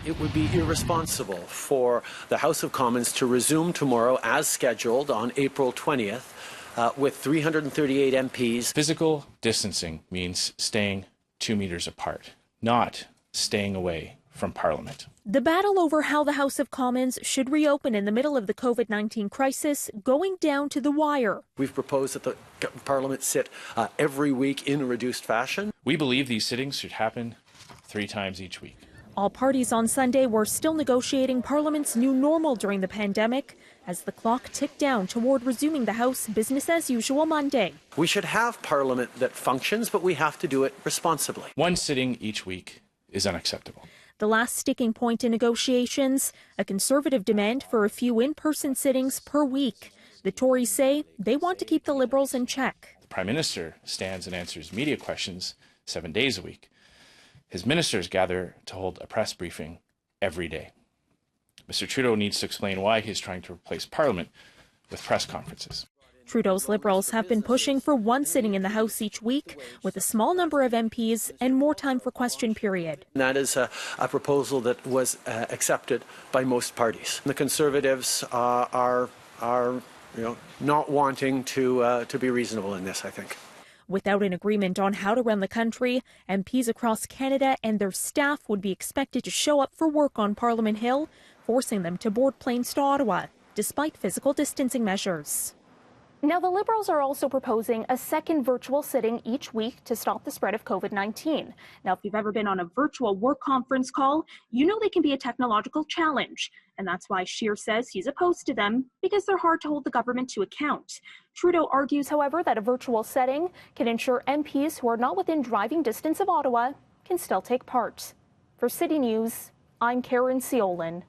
It would be irresponsible for the House of Commons to resume tomorrow as scheduled on April 20th with 338 MPs. Physical distancing means staying 2 meters apart, not staying away from Parliament. The battle over how the House of Commons should reopen in the middle of the COVID-19 crisis going down to the wire. We've proposed that the Parliament sit every week in a reduced fashion. We believe these sittings should happen 3 times each week. All parties on Sunday were still negotiating Parliament's new normal during the pandemic as the clock ticked down toward resuming the House business as usual Monday. We should have Parliament that functions, but we have to do it responsibly. 1 sitting each week is unacceptable. The last sticking point in negotiations, a Conservative demand for a few in-person sittings per week. The Tories say they want to keep the Liberals in check. The Prime Minister stands and answers media questions 7 days a week. His ministers gather to hold a press briefing every day. Mr. Trudeau needs to explain why he's trying to replace Parliament with press conferences. Trudeau's Liberals have been pushing for 1 sitting in the House each week, with a small number of MPs and more time for question period. That is a proposal that was accepted by most parties. The Conservatives are not wanting to be reasonable in this, I think. Without an agreement on how to run the country, MPs across Canada and their staff would be expected to show up for work on Parliament Hill, forcing them to board planes to Ottawa, despite physical distancing measures. Now, the Liberals are also proposing a second virtual sitting each week to stop the spread of COVID-19. Now, if you've ever been on a virtual work conference call, you know they can be a technological challenge. And that's why Scheer says he's opposed to them, because they're hard to hold the government to account. Trudeau argues, however, that a virtual setting can ensure MPs who are not within driving distance of Ottawa can still take part. For City News, I'm Caryn Ceolin.